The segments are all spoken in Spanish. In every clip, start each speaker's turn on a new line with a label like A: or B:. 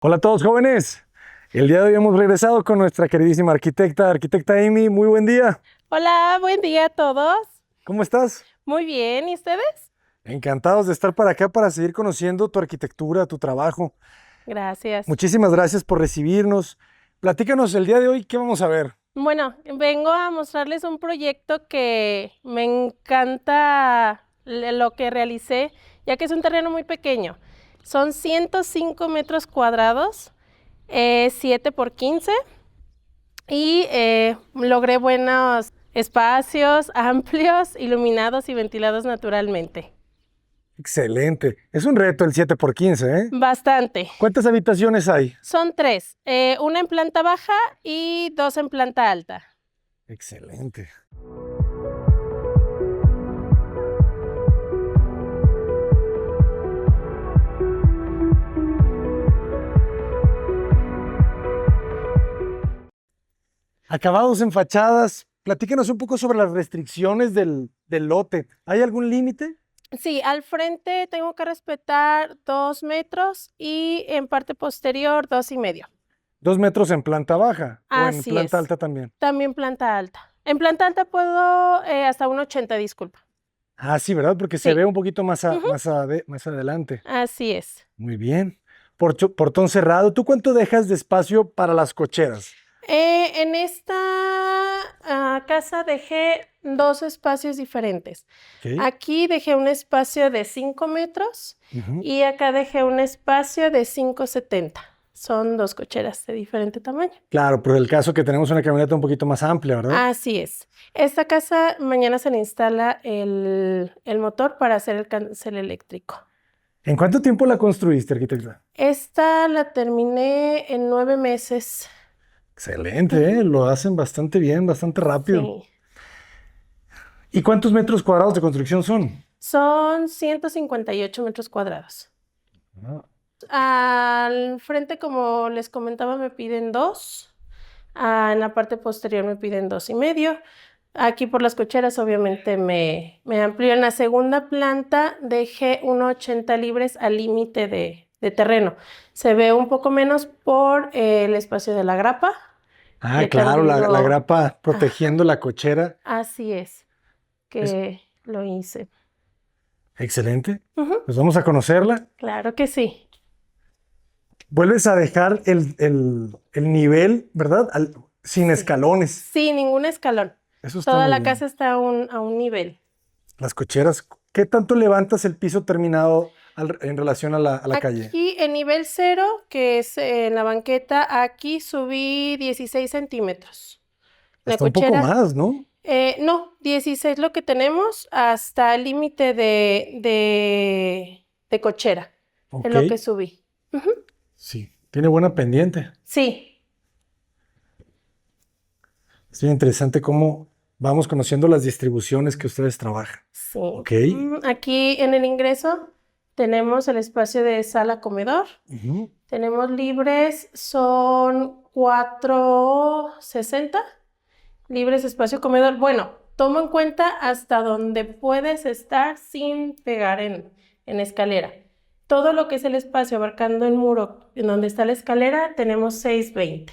A: Hola a todos jóvenes, el día de hoy hemos regresado con nuestra queridísima arquitecta Amy, muy buen día.
B: Hola, buen día a todos.
A: ¿Cómo estás?
B: Muy bien, ¿y ustedes?
A: Encantados de estar para acá para seguir conociendo tu arquitectura, tu trabajo.
B: Gracias.
A: Muchísimas gracias por recibirnos. Platícanos el día de hoy, ¿qué vamos a ver?
B: Bueno, vengo a mostrarles un proyecto que me encanta lo que realicé, ya que es un terreno muy pequeño. Son 105 metros cuadrados, 7 por 15, y logré buenos espacios amplios, iluminados y ventilados naturalmente.
A: Excelente, es un reto el 7x15, ¿eh?
B: Bastante.
A: ¿Cuántas habitaciones hay?
B: Son 3, una en planta baja y 2 en planta alta.
A: Excelente. Acabados en fachadas, platícanos un poco sobre las restricciones del lote. ¿Hay algún límite?
B: Sí, al frente tengo que respetar 2 metros y en parte posterior 2,5.
A: 2 metros en planta baja o en
B: Así
A: planta
B: es.
A: alta también.
B: También planta alta. En planta alta puedo hasta 1,80, disculpa.
A: Ah, sí, ¿verdad? Porque se
B: Sí.
A: ve un poquito más,
B: Ujú.
A: más adelante.
B: Así es.
A: Muy bien. Portón cerrado. ¿Tú cuánto dejas de espacio para las cocheras?
B: En esta casa dejé 2 espacios diferentes.
A: Ok.
B: Aquí dejé un espacio de 5 metros
A: Ujú.
B: y acá dejé un espacio de 5,70. Son 2 cocheras de diferente tamaño.
A: Claro, pero el caso que tenemos una camioneta un poquito más amplia, ¿verdad?
B: Así es. Esta casa mañana se le instala el motor para hacer el cancel eléctrico.
A: ¿En cuánto tiempo la construiste, arquitecta?
B: Esta la terminé en 9 meses.
A: Excelente, ¿eh? Lo hacen bastante bien, bastante rápido.
B: Sí.
A: ¿Y cuántos metros cuadrados de construcción son?
B: Son 158 metros cuadrados.
A: Ah,
B: Al frente, como les comentaba, me piden 2. En la parte posterior me piden 2,5. Aquí por las cocheras obviamente me amplío. En la segunda planta dejé 1,80 libres al límite de terreno. Se ve un poco menos por el espacio de la grapa.
A: Ah,
B: Le
A: claro, la
B: cambió.
A: grapa protegiendo la cochera.
B: Así es
A: Es
B: que lo hice.
A: excelente.
B: Ujú,
A: Pues vamos a conocerla.
B: claro que sí.
A: Vuelves a dejar el nivel, ¿verdad? Sin
B: Sí.
A: escalones.
B: Sin ningún escalón.
A: Eso está
B: Toda
A: muy
B: la
A: bien.
B: casa está a un nivel.
A: Las cocheras, ¿qué tanto levantas el piso terminado en relación a la calle?
B: Aquí en nivel 0, que es en la banqueta, aquí subí 16 centímetros. La
A: Hasta un poco
B: cochera,
A: más, ¿no?
B: no, 16 lo que tenemos hasta el límite de cochera.
A: Ok,
B: Es lo que subí. Ujú.
A: sí, tiene buena pendiente.
B: Sí,
A: Es bien interesante cómo vamos conociendo las distribuciones que ustedes trabajan.
B: sí.
A: Ok.
B: Aquí en el ingreso tenemos el espacio de sala-comedor.
A: Ujú.
B: Tenemos libres, son 4,60 libres espacio comedor. Bueno, tomo en cuenta hasta donde puedes estar sin pegar en escalera. Todo lo que es el espacio abarcando el muro en donde está la escalera, tenemos 6,20.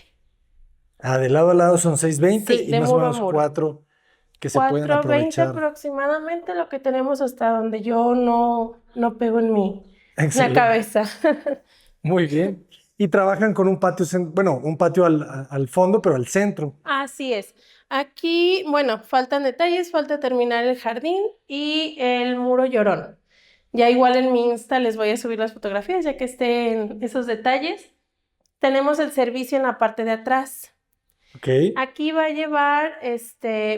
A: Ah, de lado a lado son 620
B: Sí,
A: y
B: de
A: más o
B: muro a
A: menos
B: muro.
A: 4 que se pueden
B: 4,20
A: aprovechar.
B: aproximadamente lo que tenemos hasta donde yo no pego en la
A: Excelente.
B: cabeza.
A: Muy bien. Y trabajan con un patio, bueno, un patio al fondo, pero al centro.
B: Así es. Aquí, bueno, faltan detalles, falta terminar el jardín y el muro llorón. Ya igual en mi Insta les voy a subir las fotografías ya que estén esos detalles. Tenemos el servicio en la parte de atrás.
A: Ok.
B: Aquí va a llevar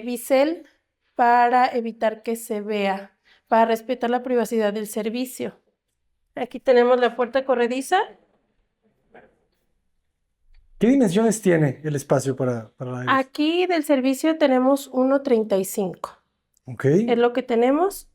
B: bisel para evitar que se vea, para respetar la privacidad del servicio. Aquí tenemos la puerta corrediza.
A: ¿Qué dimensiones tiene el espacio para la
B: Aquí del servicio tenemos 1,35.
A: Ok.
B: Es lo que tenemos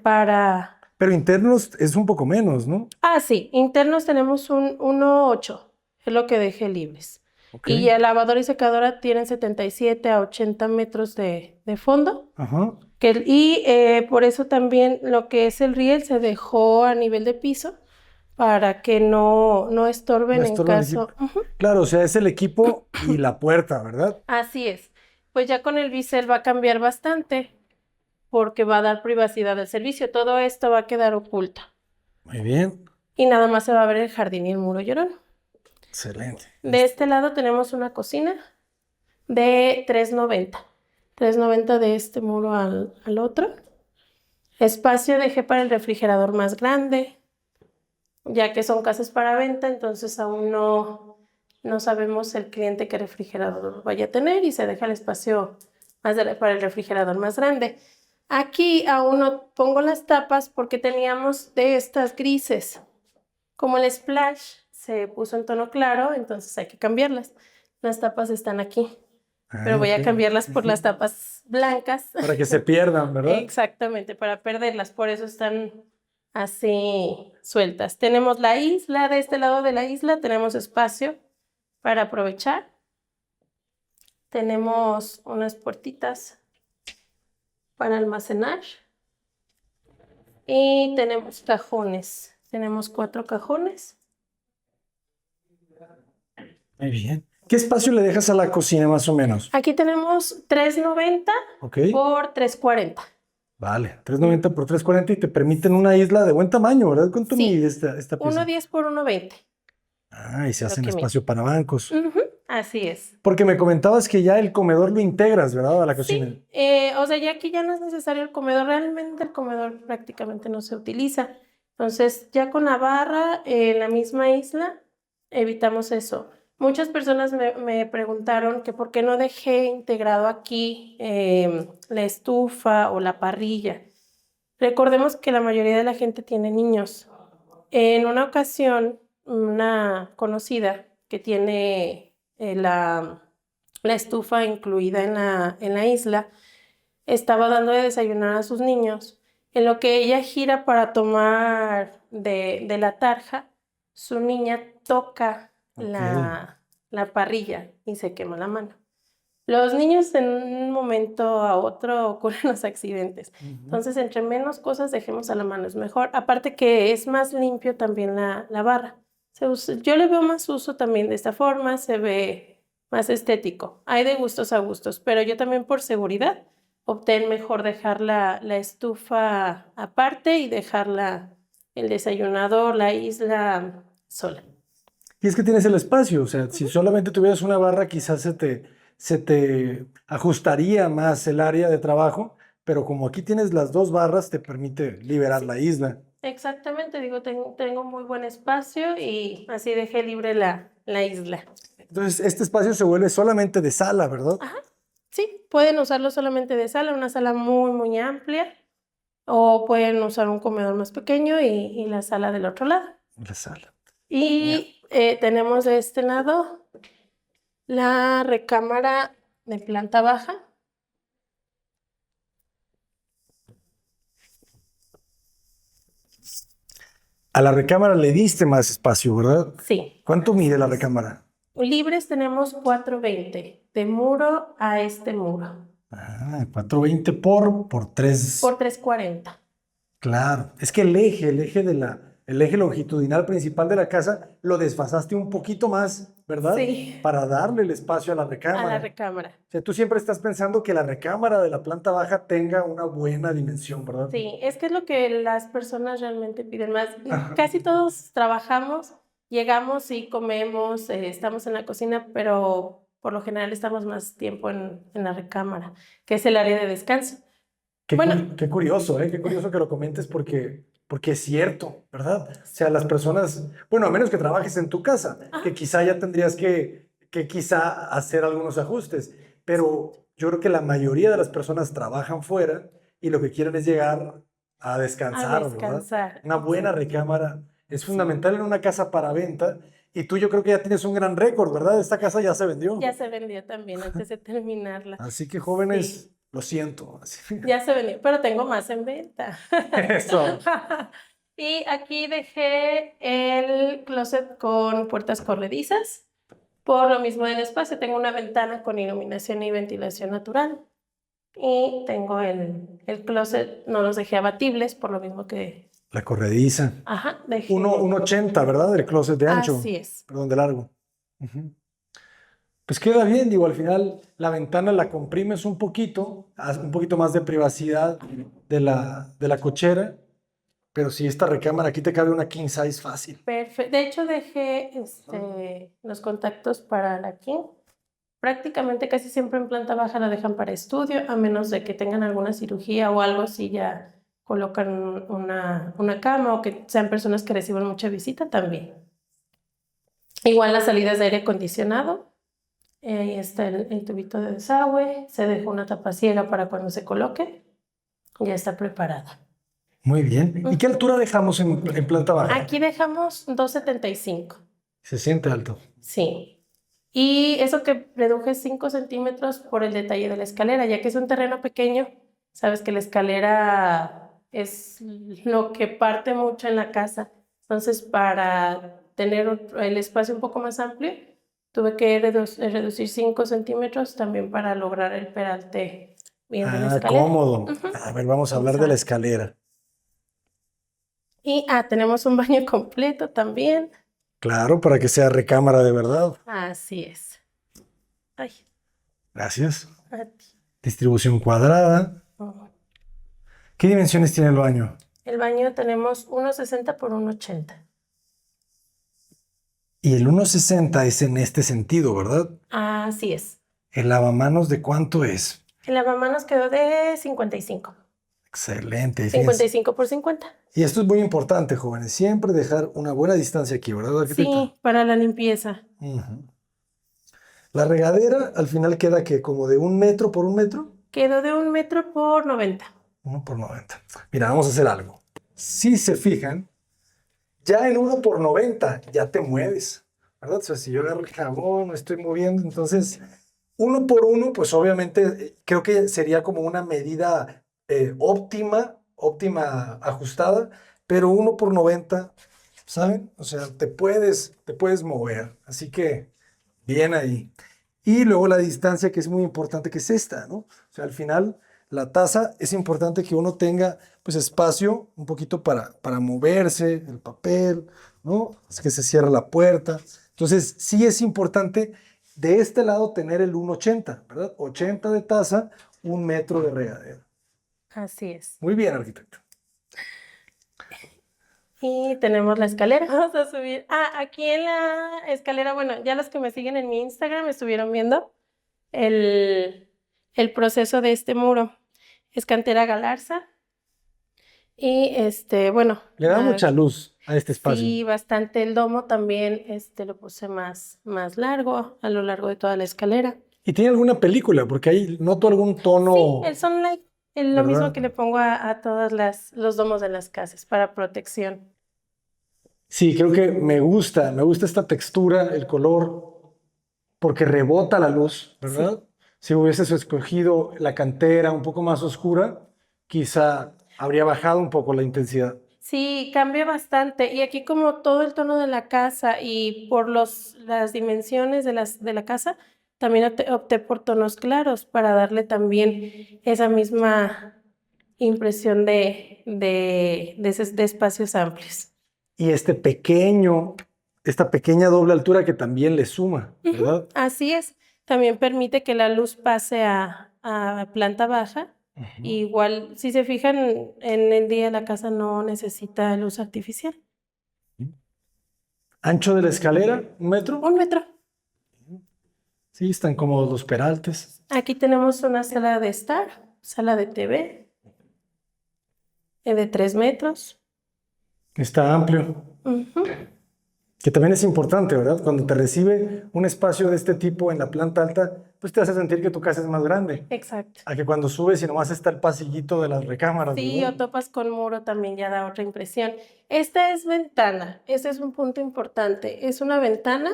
B: para...
A: Pero internos es un poco menos, ¿no?
B: Sí, internos tenemos un 1,8. Es lo que dejé libres.
A: Ok.
B: Y ya lavadora y secadora tienen 77 a 80 metros de fondo.
A: Ajá.
B: Y por eso también lo que es el riel se dejó a nivel de piso para que no estorben
A: No
B: en
A: estorba el
B: caso.
A: equipo. Claro, o sea, es el equipo y la puerta, ¿verdad?
B: Así es. Pues ya con el bisel va a cambiar bastante porque va a dar privacidad al servicio. Todo esto va a quedar oculto.
A: Muy bien,
B: Y nada más se va a ver el jardín y el muro llorón.
A: excelente.
B: De este lado tenemos una cocina de 390. 390 de este muro al otro. Espacio dejé para el refrigerador más grande, ya que son casas para venta, entonces aún no sabemos el cliente qué refrigerador vaya a tener y se deja el espacio para el refrigerador más grande. Aquí aún no pongo las tapas porque teníamos de estas grises. Como el splash se puso en tono claro, entonces hay que cambiarlas. Las tapas están aquí, pero voy a
A: Ok.
B: cambiarlas por las tapas blancas.
A: Para que se pierdan, ¿verdad?
B: Exactamente, para perderlas, por eso están así sueltas. Tenemos la isla, de este lado de la isla tenemos espacio para aprovechar. Tenemos unas puertitas para almacenar y tenemos cajones. Tenemos 4 cajones.
A: Muy bien. ¿Qué espacio le dejas a la cocina más o menos?
B: Aquí tenemos 390
A: Ok.
B: por 340.
A: Vale, 390 por 340 y te permiten una isla de buen tamaño, ¿verdad? ¿Cuánto
B: Sí.
A: mide esta pieza?
B: 110 por 120.
A: Ah, y se
B: Lo
A: hacen
B: que mide.
A: espacio para bancos.
B: Ujú, así es.
A: Porque me comentabas que ya el comedor lo integras, ¿verdad? A la cocina.
B: Sí, o sea, ya aquí ya no es necesario el comedor, realmente el comedor prácticamente no se utiliza. Entonces, ya con la barra en la misma isla, evitamos eso. Muchas personas me preguntaron que por qué no dejé integrado aquí la estufa o la parrilla. Recordemos que la mayoría de la gente tiene niños. En una ocasión, una conocida que tiene la estufa incluida en la isla, estaba dando de desayunar a sus niños. En lo que ella gira para tomar de la tarja, su niña toca
A: Ok.
B: la parrilla y se quema la mano. Los niños en un momento a otro ocurren los accidentes.
A: Ujú.
B: Entonces, entre menos cosas dejemos a la mano es mejor. Aparte que es más limpio también la barra. Yo le veo más uso también de esta forma, se ve más estético. Hay de gustos a gustos, pero yo también por seguridad opté en mejor dejar la estufa aparte y dejar el desayunador, la isla sola.
A: Y es que tienes el espacio, o sea, si solamente tuvieras una barra, quizás se te ajustaría más el área de trabajo, pero como aquí tienes las dos barras, te permite liberar
B: Sí.
A: la isla.
B: Exactamente, digo, tengo muy buen espacio y así dejé libre la isla.
A: Entonces, este espacio se vuelve solamente de sala, ¿verdad?
B: Ajá, sí, pueden usarlo solamente de sala, una sala muy, muy amplia, o pueden usar un comedor más pequeño y la sala del otro lado.
A: La sala.
B: Y tenemos de este lado la recámara de planta baja.
A: A la recámara le diste más espacio, ¿verdad?
B: Sí.
A: ¿Cuánto mide la recámara?
B: Libres tenemos 420, de muro a este muro,
A: Ah, 420 por 3.
B: por 340.
A: Claro, es que el eje longitudinal principal de la casa lo desfasaste un poquito más, ¿verdad?
B: Sí.
A: Para darle el espacio a la
B: A
A: recámara.
B: la recámara.
A: O sea, tú siempre estás pensando que la recámara de la planta baja tenga una buena dimensión, ¿verdad?
B: Sí, es que es lo que las personas realmente piden más.
A: Ajá.
B: Casi todos trabajamos, llegamos y comemos, estamos en la cocina, pero por lo general estamos más tiempo en la recámara, que es el área de descanso. Bueno.
A: Qué curioso, ¿eh? Qué curioso que lo comentes porque es cierto, ¿verdad? O sea, las personas, bueno, a menos que trabajes en tu casa,
B: Ajá.
A: que quizá ya tendrías que quizá hacer algunos ajustes, pero yo creo que la mayoría de las personas trabajan fuera y lo que quieren es llegar a descansar,
B: A
A: ¿verdad?
B: descansar.
A: Una buena recámara es fundamental en una casa para venta y tú yo creo que ya tienes un gran récord, ¿verdad? Esta casa ya se vendió.
B: Ya se vendió también antes de terminarla.
A: Así que jóvenes,
B: Sí.
A: lo siento. Así.
B: Ya se vendió, pero tengo más en venta.
A: Eso.
B: Y aquí dejé el closet con puertas corredizas. Por lo mismo del espacio, tengo una ventana con iluminación y ventilación natural. Y tengo el closet, no los dejé abatibles, por lo mismo que
A: La corrediza.
B: Ajá, dejé.
A: 1,80, ¿verdad? El closet de ancho.
B: Así es.
A: Perdón, de largo. Ujú. Pues queda bien, digo, al final la ventana la comprimes un poquito, haz un poquito más de privacidad de la cochera, pero si esta recámara aquí te cabe una king size fácil.
B: Perfecto. De hecho, dejé los contactos para la king. Prácticamente casi siempre en planta baja la dejan para estudio, a menos de que tengan alguna cirugía o algo así, ya colocan una cama o que sean personas que reciban mucha visita también. Igual las salidas de aire acondicionado. Ahí está el tubito de desagüe. Se dejó una tapa ciega para cuando se coloque. Ya está preparada.
A: Muy bien. ¿Y qué altura dejamos en planta baja?
B: Aquí dejamos 2,75.
A: Se siente alto.
B: Sí. Y eso que reduje 5 centímetros por el detalle de la escalera, ya que es un terreno pequeño, sabes que la escalera es lo que parte mucho en la casa. Entonces, para tener el espacio un poco más amplio, tuve que reducir 5 centímetros también para lograr el peralte bien de la escalera.
A: Cómodo. A ver, vamos a hablar de la escalera.
B: Y tenemos un baño completo también.
A: Claro, para que sea recámara de verdad.
B: Así es. Ay,
A: Gracias.
B: a ti.
A: Distribución cuadrada.
B: Ujú.
A: ¿Qué dimensiones tiene el baño?
B: El baño tenemos 1,60 por 1,80.
A: Y el 1,60 es en este sentido, ¿verdad?
B: Así es.
A: ¿El lavamanos de cuánto es?
B: El lavamanos quedó de 55.
A: Excelente. Fíjense.
B: 55 por 50.
A: Y esto es muy importante, jóvenes. Siempre dejar una buena distancia aquí, ¿verdad, arquitecta?
B: Sí, para la limpieza.
A: Ujú. La regadera al final queda que como de 1 metro por 1 metro.
B: Quedó de 1 metro por 90.
A: 1 por 90. Mira, vamos a hacer algo. Si se fijan, ya en 1 por 90 ya te mueves, ¿verdad? O sea, si yo agarro el jabón, me estoy moviendo, entonces 1 por 1, pues obviamente creo que sería como una medida óptima ajustada, pero 1 por 90, ¿saben? O sea, te puedes mover, así que bien ahí. Y luego la distancia, que es muy importante, que es esta, ¿no? O sea, al final la taza es importante que uno tenga pues espacio un poquito para moverse, el papel, ¿no? Es que se cierra la puerta. Entonces, sí es importante de este lado tener el 1,80, ¿verdad? 80 de taza, 1 metro de regadera.
B: Así es.
A: Muy bien, arquitecto.
B: Y tenemos la escalera. Vamos a subir. Aquí en la escalera, bueno, ya los que me siguen en mi Instagram estuvieron viendo el proceso de este muro. Es cantera galarza. Y bueno.
A: Le da mucha luz a este espacio.
B: Sí, bastante. El domo también lo puse más largo a lo largo de toda la escalera.
A: ¿Y tiene alguna película? Porque ahí noto algún tono.
B: Sí, el Sunlight es lo
A: ¿verdad?
B: mismo que le pongo a todos los domos de las casas para protección.
A: Sí, creo que me gusta esta textura, el color, porque rebota la luz, ¿verdad? Si hubieses escogido la cantera un poco más oscura, quizá habría bajado un poco la intensidad.
B: Sí, cambia bastante. Y aquí como todo el tono de la casa y por las dimensiones de la casa, también opté por tonos claros para darle también esa misma impresión de espacios amplios.
A: Y esta pequeña doble altura que también le suma, ¿verdad?
B: Así es. También permite que la luz pase a planta baja. Igual, si se fijan, en el día la casa no necesita luz artificial.
A: Ancho de la escalera, 1 metro.
B: 1 metro.
A: Sí, están cómodos los peraltes.
B: Aquí tenemos una sala de estar, sala de TV, de 3 metros.
A: Está amplio.
B: Ujú.
A: Que también es importante, ¿verdad? Cuando te recibe un espacio de este tipo en la planta alta, pues te hace sentir que tu casa es más grande.
B: Exacto.
A: A que cuando subes y nomás está el pasillito de las recámaras,
B: Sí,
A: ¿verdad?
B: o topas con muro también ya da otra impresión. Esta es ventana, ese es un punto importante. Es una ventana,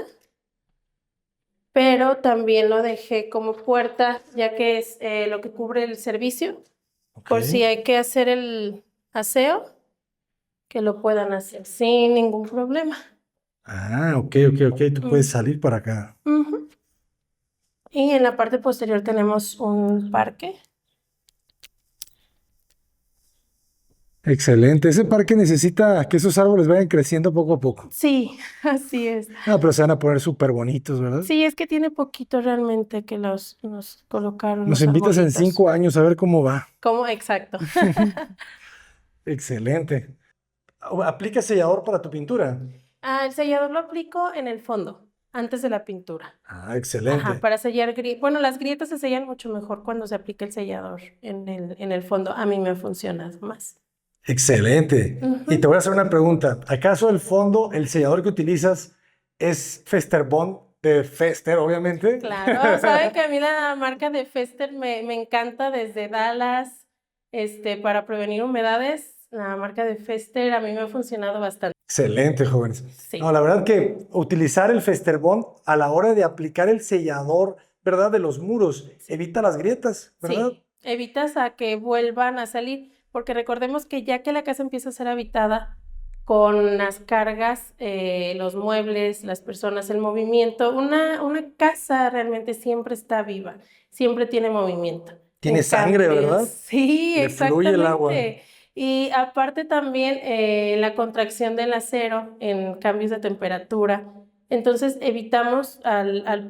B: pero también lo dejé como puerta, ya que es lo que cubre el servicio, por si hay que hacer el aseo, que lo puedan hacer sin ningún problema.
A: Ok. Tú puedes salir para acá.
B: Ujú. Y en la parte posterior tenemos un parque.
A: Excelente. Ese parque necesita que esos árboles vayan creciendo poco a poco.
B: Sí, así es.
A: Ah, pero se van a poner súper bonitos, ¿verdad?
B: Sí, es que tiene poquito realmente que nos colocaron
A: Nos
B: los
A: invitas en
B: arbolitos.
A: 5 años a ver cómo va.
B: ¿Cómo? Exacto.
A: Excelente. ¿Aplica sellador para tu pintura?
B: El sellador lo aplico en el fondo, antes de la pintura.
A: Ah,
B: Ajá,
A: excelente.
B: para sellar grietas. Bueno, las grietas se sellan mucho mejor cuando se aplica el sellador en el fondo. A mí me ha funcionado más.
A: Excelente. Y te
B: Ujú.
A: voy a hacer una pregunta. ¿Acaso el fondo, el sellador que utilizas es Festerbond de Fester, obviamente?
B: Claro, sabe que a mí la marca de Fester me encanta desde Dallas, para prevenir humedades. La marca de Fester a mí me ha funcionado bastante.
A: Excelente, jóvenes. No,
B: Sí,
A: la verdad que utilizar el Festerbond a la hora de aplicar el sellador, ¿verdad? De los muros,
B: sí.
A: evita las grietas, ¿verdad?
B: Sí, evitas a que vuelvan a salir, porque recordemos que ya que la casa empieza a ser habitada con las cargas, los muebles, las personas, el movimiento, una casa realmente siempre está viva, siempre tiene movimiento.
A: Tiene
B: En
A: sangre,
B: cambio,
A: ¿verdad?
B: sí,
A: Le fluye el agua.
B: exactamente. Y aparte también la contracción del acero en cambios de temperatura. Entonces evitamos al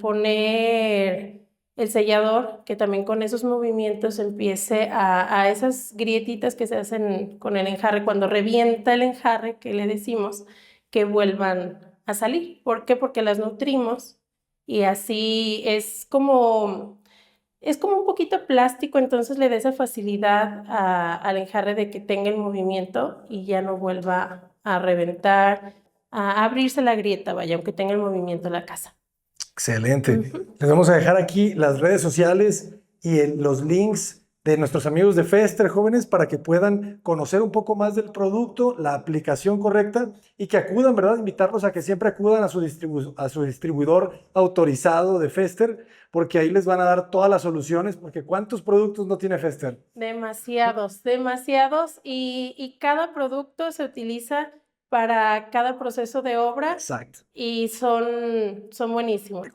B: poner el sellador, que también con esos movimientos empiece a esas grietitas que se hacen con el enjarre, cuando revienta el enjarre, que le decimos, que vuelvan a salir. ¿Por qué? Porque las nutrimos y así es como un poquito plástico, entonces le da esa facilidad al enjarre de que tenga el movimiento y ya no vuelva a reventar, a abrirse la grieta, vaya, aunque tenga el movimiento la casa.
A: Excelente.
B: Ujú.
A: Les vamos a dejar aquí las redes sociales y los links de nuestros amigos de Fester, jóvenes, para que puedan conocer un poco más del producto, la aplicación correcta y que acudan, ¿verdad? Invitarlos a que siempre acudan a a su distribuidor autorizado de Fester, porque ahí les van a dar todas las soluciones, porque ¿cuántos productos no tiene Fester?
B: Demasiados, demasiados y cada producto se utiliza para cada proceso de obra
A: Exacto.
B: y son buenísimos.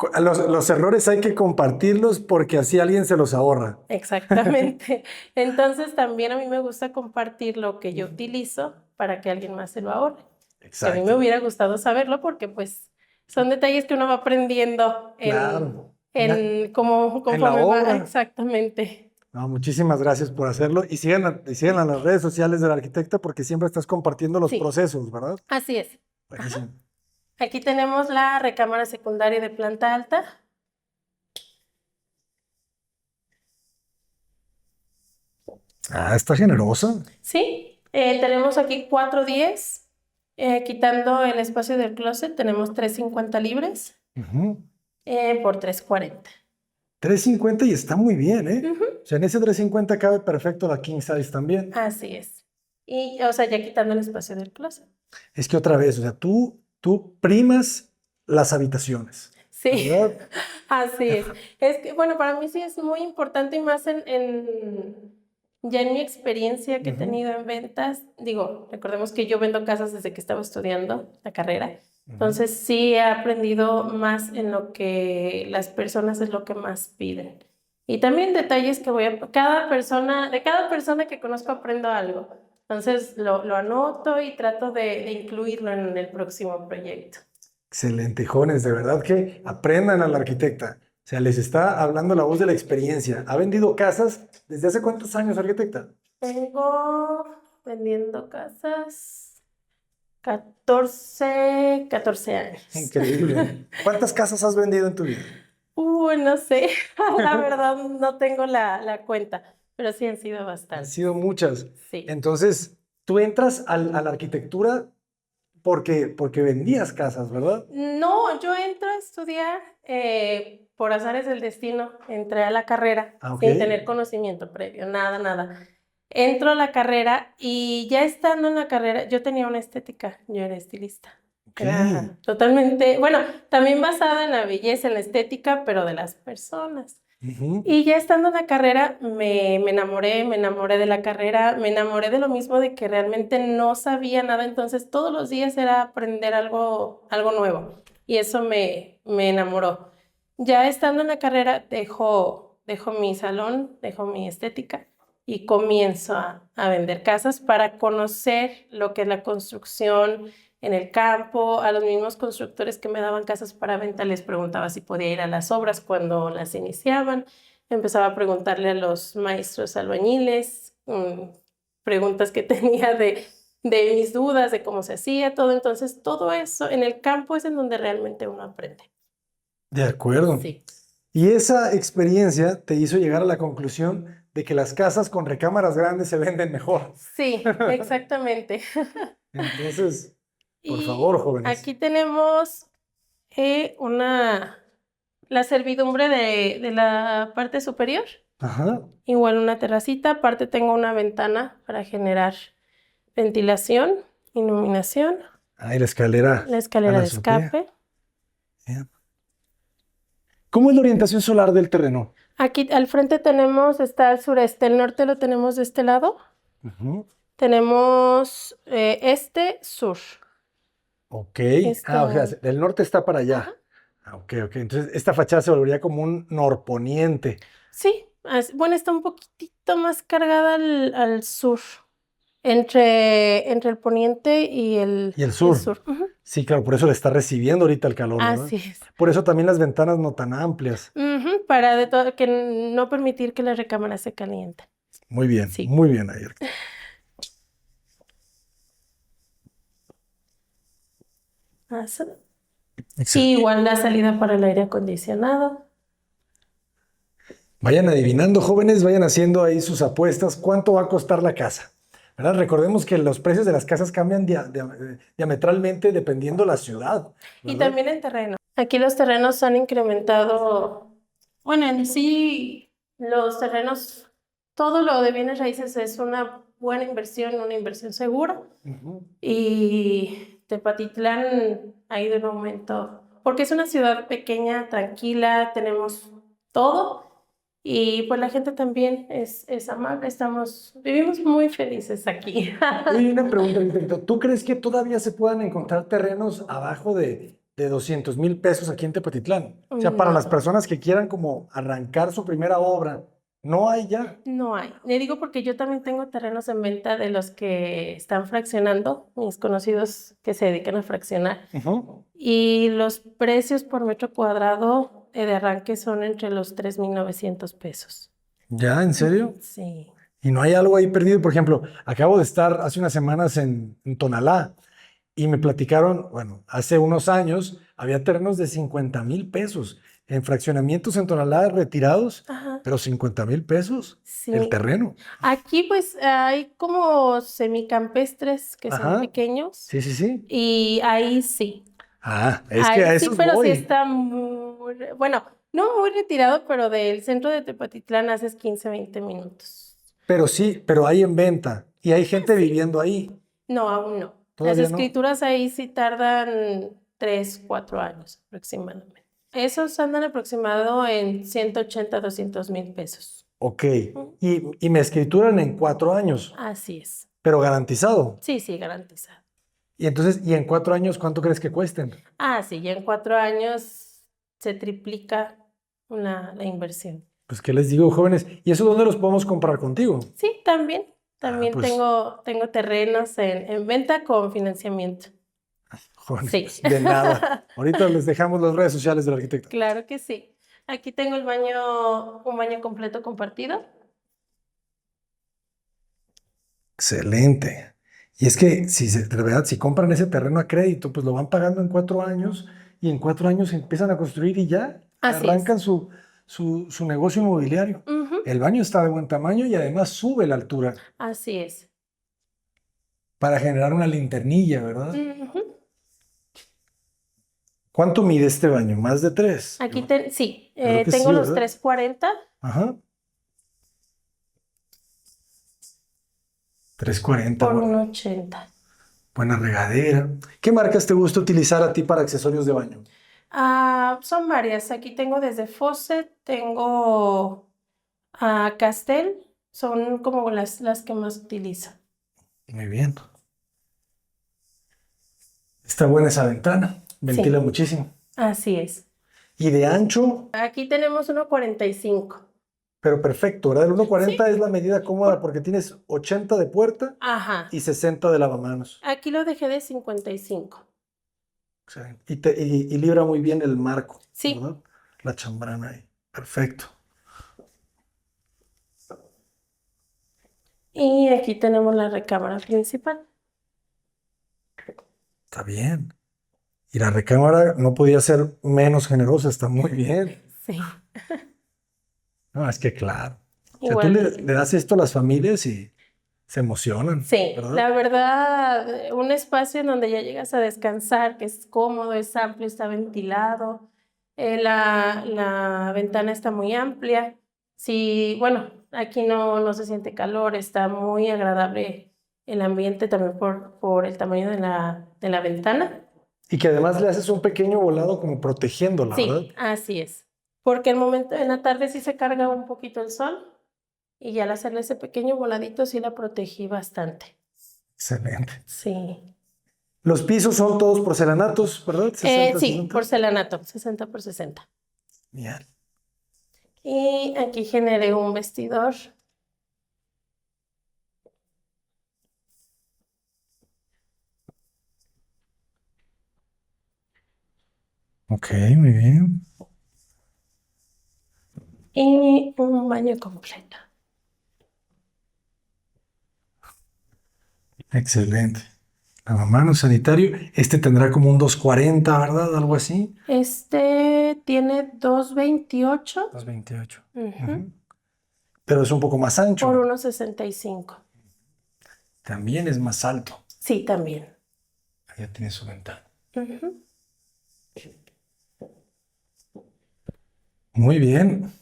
A: Los errores hay que compartirlos porque así alguien se los ahorra.
B: Exactamente. Entonces también a mí me gusta compartir lo que yo utilizo para que alguien más se lo ahorre. Que a mí me
A: Exacto.
B: hubiera gustado saberlo porque pues son detalles que uno va aprendiendo
A: Claro.
B: como
A: En la
B: conforme va.
A: obra.
B: Exactamente.
A: No, muchísimas gracias por hacerlo y sigan en las redes sociales de la arquitecta porque siempre estás compartiendo los
B: Sí,
A: procesos, ¿verdad?
B: así es. Ajá.
A: Buenísimo.
B: Aquí tenemos la recámara secundaria de planta alta.
A: Ah, está generosa.
B: Sí, tenemos aquí 410. Quitando el espacio del closet, tenemos 350 libres
A: Ujú.
B: por 340.
A: 350 y está muy bien, ¿eh?
B: Ujú.
A: O sea, en ese 350 cabe perfecto la king size también.
B: Así es. Y, o sea, ya quitando el espacio del closet.
A: Es que otra vez, o sea, tú primas las habitaciones,
B: Sí,
A: ¿verdad?
B: así es. Es que, bueno, para mí sí es muy importante y más ya en mi experiencia que he
A: Ujú,
B: tenido en ventas. Digo, recordemos que yo vendo casas desde que estaba estudiando la carrera.
A: ujú.
B: Entonces sí he aprendido más en lo que las personas es lo que más piden. Y también detalles que de cada persona que conozco aprendo algo. Entonces lo anoto y trato de incluirlo en el próximo proyecto.
A: Excelente, jóvenes, de verdad que aprendan a la arquitecta. O sea, les está hablando la voz de la experiencia. ¿Ha vendido casas desde hace cuántos años, arquitecta?
B: Tengo vendiendo casas 14 años.
A: Increíble. ¿Cuántas casas has vendido en tu vida?
B: No sé, la verdad no tengo la cuenta, pero sí han sido
A: Han sido
B: bastantes.
A: muchas.
B: Sí.
A: Entonces, tú entras a la arquitectura porque vendías casas, ¿verdad?
B: No, yo entro a estudiar por azares del destino, entré a la carrera
A: Ah, ok.
B: sin tener conocimiento previo, nada, nada. Entro a la carrera y ya estando en la carrera, yo tenía una estética, yo era estilista.
A: Ok.
B: Era totalmente, bueno, también basada en la belleza, en la estética, pero de las personas.
A: Ujú.
B: Y ya estando en la carrera me enamoré de la carrera, me enamoré de lo mismo de que realmente no sabía nada, entonces todos los días era aprender algo nuevo y eso me enamoró. Ya estando en la carrera dejo mi salón, dejo mi estética y comienzo a vender casas para conocer lo que es la construcción en el campo. A los mismos constructores que me daban casas para venta les preguntaba si podía ir a las obras cuando las iniciaban. Empezaba a preguntarle a los maestros albañiles, preguntas que tenía de mis dudas, de cómo se hacía todo. Entonces, todo eso en el campo es en donde realmente uno aprende.
A: De acuerdo.
B: Sí.
A: Y esa experiencia te hizo llegar a la conclusión de que las casas con recámaras grandes se venden mejor.
B: Sí, exactamente.
A: Entonces, por
B: Y
A: favor, jóvenes.
B: aquí tenemos la servidumbre de la parte superior.
A: Ajá.
B: Igual una terracita. Aparte tengo una ventana para generar ventilación, iluminación.
A: Ahí la escalera.
B: La escalera
A: a la
B: de
A: azotea.
B: escape.
A: Bien. ¿Cómo es la orientación solar del terreno?
B: Aquí al frente está al sureste. El norte lo tenemos de este lado.
A: Ujú.
B: Tenemos sur.
A: Ok. O sea, el norte está para allá.
B: Ajá.
A: Ok. Entonces, esta fachada se volvería como un norponiente.
B: Sí, bueno, está un poquitito más cargada al sur, entre el poniente y el
A: sur.
B: Ujú.
A: Sí, claro, por eso le está recibiendo ahorita el calor, ¿verdad?
B: Así es.
A: Por eso también las ventanas no tan amplias.
B: Ujú, para que no permitir que la recámara se caliente.
A: Muy bien,
B: Sí.
A: muy bien, Ayer.
B: Sí, igual la salida para el aire acondicionado.
A: Vayan adivinando, jóvenes, vayan haciendo ahí sus apuestas. ¿Cuánto va a costar la casa? ¿Verdad? Recordemos que los precios de las casas cambian diametralmente dependiendo la ciudad.
B: Y
A: ¿verdad?
B: también en terreno. Aquí los terrenos han incrementado. Bueno, en sí, los terrenos, todo lo de bienes raíces es una buena inversión, una inversión segura.
A: Ujú.
B: Y Tepatitlán ha ido en aumento, porque es una ciudad pequeña, tranquila, tenemos todo. Y pues la gente también es amable, vivimos muy felices aquí.
A: Oye, una pregunta, arquitecto. ¿Tú crees que todavía se puedan encontrar terrenos abajo de 200,000 pesos aquí en Tepatitlán? O sea, para las
B: No.
A: personas que quieran como arrancar su primera obra, ¿no hay ya?
B: No hay. Le digo porque yo también tengo terrenos en venta de los que están fraccionando, mis conocidos que se dedican a fraccionar.
A: Ujú.
B: Y los precios por metro cuadrado de arranque son entre los 3,900 pesos.
A: ¿Ya? ¿En serio?
B: Sí.
A: Y no hay algo ahí perdido. Por ejemplo, acabo de estar hace unas semanas en Tonalá y me platicaron, bueno, hace unos años había terrenos de 50,000 pesos en fraccionamientos en Tonalá retirados,
B: Ajá.
A: pero 50,000 pesos
B: Sí.
A: el terreno.
B: Aquí pues hay como semicampestres que
A: Ajá.
B: son pequeños
A: Sí.
B: y ahí sí.
A: Es que a
B: Ahí
A: eso
B: sí, pero
A: voy.
B: sí está bueno, no muy retirado, pero del centro de Tepatitlán haces 15, 20 minutos.
A: Pero sí, pero hay en venta y hay gente viviendo ahí.
B: No, aún no. Las
A: Todavía no.
B: escrituras ahí sí tardan 3, 4 años aproximadamente. Esos andan aproximado en 180, 200,000 pesos.
A: Ok. Y me escrituran en 4 años,
B: Así es.
A: pero garantizado.
B: Sí, garantizado.
A: Y entonces, ¿y en 4 años cuánto crees que cuesten?
B: Sí, ya en 4 años se triplica la inversión.
A: Pues, ¿qué les digo, jóvenes? ¿Y eso dónde los podemos comprar contigo?
B: Sí, también. También
A: pues.
B: tengo terrenos en venta con financiamiento.
A: Jóvenes,
B: Sí.
A: pues, de nada. Ahorita les dejamos las redes sociales del arquitecto.
B: Claro que sí. Aquí tengo un baño completo compartido.
A: Excelente. Y es que de verdad, si compran ese terreno a crédito, pues lo van pagando en 4 años y en 4 años empiezan a construir y ya
B: Así
A: arrancan su negocio inmobiliario.
B: Ujú.
A: El baño está de buen tamaño y además sube la altura
B: Así es.
A: para generar una linternilla, ¿verdad?
B: Ujú.
A: ¿Cuánto mide este baño? ¿Más de 3?
B: Aquí sí,
A: creo que
B: tengo
A: sí,
B: los
A: ¿verdad?
B: 340.
A: Ajá. 340.
B: Por
A: Bueno,
B: 1,80.
A: buena regadera. ¿Qué marcas te gusta utilizar a ti para accesorios de baño?
B: Son varias. Aquí tengo desde Fawcett, tengo Castel. Son como las que más utilizo.
A: Muy bien. Está buena esa ventana. Ventila
B: Sí.
A: muchísimo.
B: Así es.
A: ¿Y de ancho?
B: Aquí tenemos 1,45.
A: pero perfecto, ¿verdad? El 1.40
B: Sí.
A: es la medida cómoda porque tienes 80 de puerta
B: Ajá.
A: y 60 de lavamanos.
B: Aquí lo dejé de 55.
A: Excelente. Y libra muy bien el marco,
B: Sí.
A: ¿verdad? La chambrana ahí. Perfecto.
B: Y aquí tenemos la recámara principal.
A: Está bien. Y la recámara no podía ser menos generosa, está muy bien.
B: Sí.
A: No, es que claro. O sea, tú
B: Igual.
A: le das esto a las familias y se emocionan,
B: Sí,
A: ¿verdad?
B: la verdad, un espacio en donde ya llegas a descansar, que es cómodo, es amplio, está ventilado, la ventana está muy amplia. Sí, bueno, aquí no se siente calor, está muy agradable el ambiente también por el tamaño de la ventana.
A: Y que además le haces un pequeño volado como protegiéndola, ¿verdad?
B: Sí, así es. Porque el momento, en la tarde sí se carga un poquito el sol y ya al hacerle ese pequeño voladito sí la protegí bastante.
A: Excelente.
B: Sí.
A: Los pisos son todos porcelanatos, ¿verdad? 60,
B: Sí,
A: 60.
B: porcelanato, 60 por 60.
A: Bien.
B: Y aquí generé un vestidor.
A: Ok, muy bien.
B: Y un baño completo.
A: Excelente. Lavamanos sanitario. Este tendrá como un 2.40, ¿verdad? Algo así.
B: Este tiene 2.28
A: 2.28.
B: ujú,
A: Pero es un poco más ancho.
B: por 1.65.
A: También es más alto.
B: Sí, también.
A: Allá tiene su ventana.
B: Ujú.
A: Muy bien.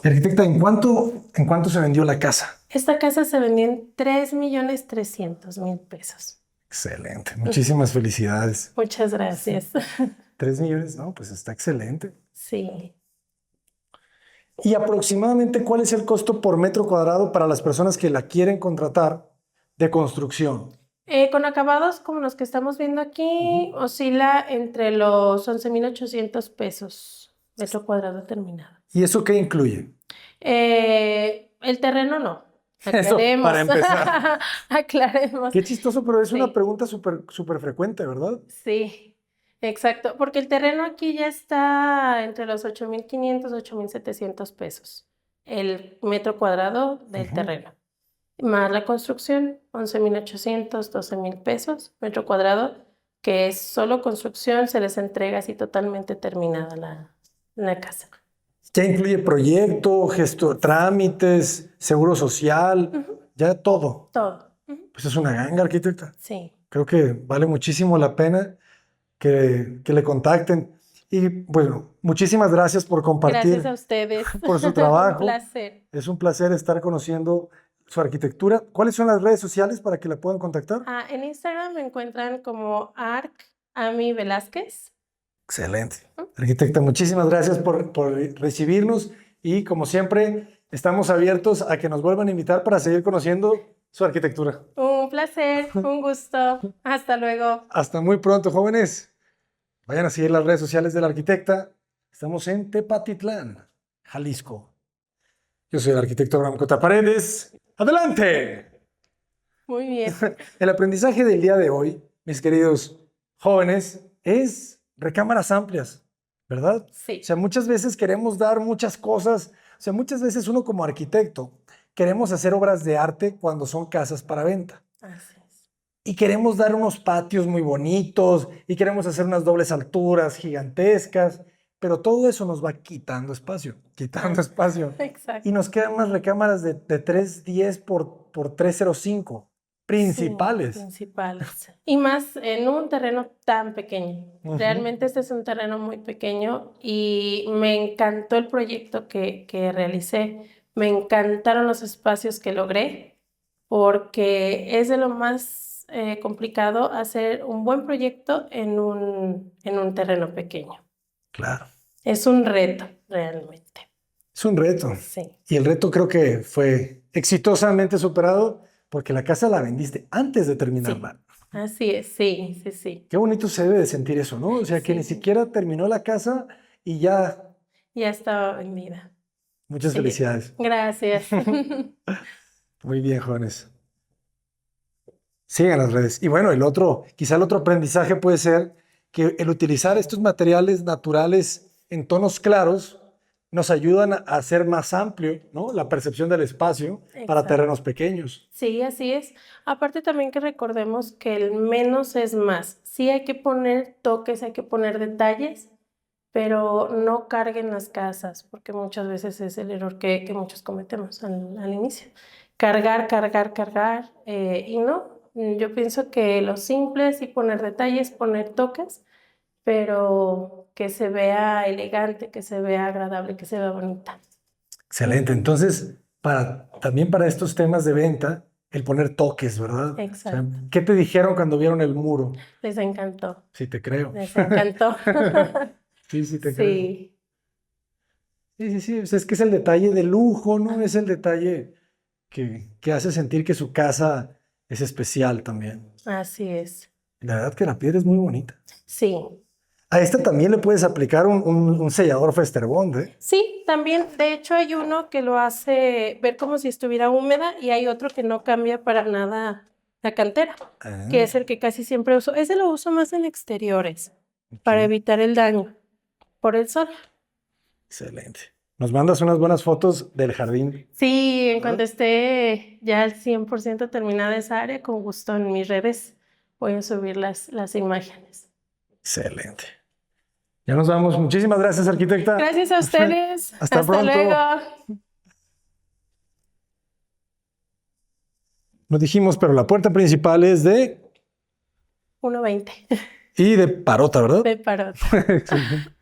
A: Arquitecta, ¿en cuánto se vendió la casa?
B: Esta casa se vendió en 3.300.000 pesos.
A: Excelente. Muchísimas felicidades.
B: Muchas gracias.
A: 3 millones, no, pues está excelente.
B: Sí.
A: ¿Y aproximadamente cuál es el costo por metro cuadrado para las personas que la quieren contratar de construcción?
B: Con acabados como los que estamos viendo aquí, oscila entre los 11.800 pesos metro cuadrado terminado.
A: ¿Y eso qué incluye?
B: El terreno no.
A: Eso, para
B: Aclaremos.
A: empezar.
B: Aclaremos.
A: Qué chistoso, pero es una
B: Sí,
A: pregunta súper súper frecuente, ¿verdad?
B: sí, exacto. Porque el terreno aquí ya está entre los 8.500, 8.700 pesos. El metro cuadrado del
A: Ujú.
B: terreno. Más la construcción, 11.800, 12.000 pesos metro cuadrado, que es solo construcción, se les entrega así totalmente terminada la casa.
A: Ya incluye proyecto, trámites, seguro social,
B: Ujú,
A: ya todo.
B: todo. Ujú,
A: Pues es una ganga, arquitecta.
B: sí,
A: Creo que vale muchísimo la pena que le contacten. Y bueno, muchísimas gracias por
B: gracias a
A: compartir,
B: ustedes.
A: por su
B: Un
A: trabajo.
B: placer.
A: Es un placer estar conociendo su arquitectura. ¿Cuáles son las redes sociales para que la puedan contactar?
B: En Instagram me encuentran como Ami Velázquez.
A: Excelente. Arquitecta, muchísimas gracias por recibirnos y como siempre estamos abiertos a que nos vuelvan a invitar para seguir conociendo su arquitectura.
B: Un placer, un gusto. Hasta luego.
A: Hasta muy pronto, jóvenes. Vayan a seguir las redes sociales de la arquitecta. Estamos en Tepatitlán, Jalisco. Yo soy el arquitecto Abraham Cota Paredes. ¡Adelante!
B: Muy bien.
A: El aprendizaje del día de hoy, mis queridos jóvenes, es recámaras amplias, ¿verdad?
B: Sí.
A: O sea, muchas veces queremos dar muchas cosas. O sea, muchas veces uno como arquitecto queremos hacer obras de arte cuando son casas para venta.
B: Así es.
A: Y queremos dar unos patios muy bonitos y queremos hacer unas dobles alturas gigantescas, pero todo eso nos va quitando espacio.
B: Exacto.
A: Y nos quedan unas recámaras de 310 por 305 principales.
B: Sí, principales. Y más en un terreno tan pequeño.
A: Ujú.
B: Realmente este es un terreno muy pequeño y me encantó el proyecto que realicé. Me encantaron los espacios que logré porque es de lo más complicado hacer un buen proyecto en un terreno pequeño.
A: Claro.
B: Es un reto, realmente.
A: Es un reto.
B: Sí.
A: Y el reto creo que fue exitosamente superado porque la casa la vendiste antes de
B: Sí,
A: terminarla.
B: así es, sí, sí, sí.
A: Qué bonito se debe de sentir eso, ¿no? O sea, que ni
B: Sí,
A: siquiera terminó la casa y ya
B: ya estaba vendida.
A: Muchas
B: Sí.
A: felicidades.
B: Gracias.
A: Muy bien, jóvenes. Sigan las redes. Y bueno, quizá el otro aprendizaje puede ser que el utilizar estos materiales naturales en tonos claros nos ayudan a hacer más amplio, ¿no?, la percepción del espacio para
B: Exacto.
A: terrenos pequeños.
B: Sí, así es. Aparte también que recordemos que el menos es más. Sí hay que poner toques, hay que poner detalles, pero no carguen las casas, porque muchas veces es el error que muchos cometemos al inicio. Cargar, cargar, cargar, y no. Yo pienso que lo simple es sí poner detalles, poner toques, pero que se vea elegante, que se vea agradable, que se vea bonita.
A: Excelente. Entonces, también para estos temas de venta, el poner toques, ¿verdad? O sea,
B: Exacto.
A: ¿qué te dijeron cuando vieron el muro?
B: Les encantó,
A: Sí, te creo.
B: les encantó.
A: Sí, te creo.
B: Sí,
A: Sí. O sea, es que es el detalle de lujo, ¿no? Es el detalle que hace sentir que su casa es especial también.
B: así es.
A: La verdad que la piedra es muy bonita.
B: Sí,
A: A esta también le puedes aplicar un sellador Festerbond, ¿eh?
B: sí, también, de hecho hay uno que lo hace ver como si estuviera húmeda y hay otro que no cambia para nada la cantera, que es el que casi siempre uso. Ese lo uso más en exteriores para
A: Ok.
B: evitar el daño por el sol.
A: Excelente. Nos mandas unas buenas fotos del jardín.
B: Sí, en cuanto esté ya al 100% terminada esa área, con gusto en mis redes voy a subir las imágenes.
A: Excelente. Ya nos vamos. Muchísimas gracias, arquitecta.
B: Gracias a ustedes.
A: Hasta pronto.
B: luego.
A: Nos dijimos, pero la puerta principal es de
B: 1:20
A: y de parota, ¿verdad?
B: de parot.
A: Excelente.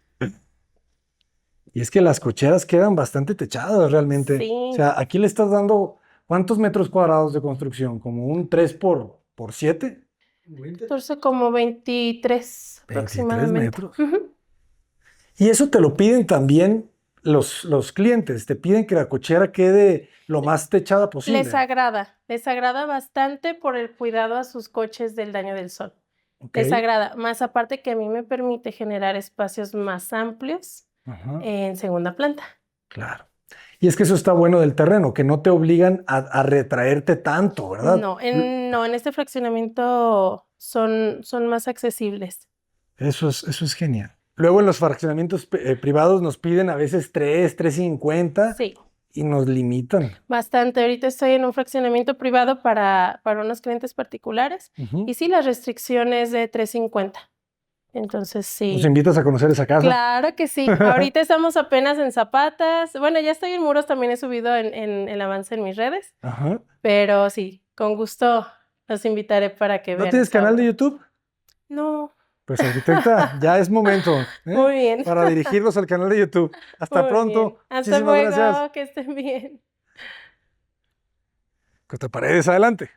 A: Y es que las cocheras quedan bastante techadas realmente.
B: Sí.
A: O sea, aquí le estás dando, ¿cuántos metros cuadrados de construcción? ¿Como un 3 por 7?
B: Entonces como 23 aproximadamente.
A: metros.
B: Ujú.
A: Y eso te lo piden también los clientes. Te piden que la cochera quede lo más techada posible.
B: Les agrada bastante por el cuidado a sus coches del daño del sol.
A: Ok.
B: Les agrada, más aparte que a mí me permite generar espacios más amplios
A: Ajá,
B: en segunda planta.
A: claro. Y es que eso está bueno del terreno, que no te obligan a retraerte tanto, ¿verdad?
B: No, en este fraccionamiento son más accesibles.
A: Eso es genial. Luego en los fraccionamientos privados nos piden a veces 3.50
B: Sí,
A: y nos limitan.
B: bastante. Ahorita estoy en un fraccionamiento privado para unos clientes particulares
A: Ujú.
B: y sí, la restricción es de 350. Entonces sí.
A: ¿Nos invitas a conocer esa casa?
B: Claro que sí. Ahorita estamos apenas en Zapatas. Bueno, ya estoy en muros, también he subido en el avance en mis redes.
A: Ajá.
B: Pero sí, con gusto los invitaré para que
A: ¿No
B: vean.
A: tienes
B: esta
A: canal de
B: obra.
A: YouTube?
B: No.
A: Pues arquitecta, ya es momento, ¿eh?
B: Muy bien.
A: Para dirigirlos al canal de YouTube. Hasta
B: Muy
A: pronto.
B: bien. Hasta
A: Muchísimas
B: luego.
A: gracias.
B: Que estén bien.
A: Costa Paredes, adelante.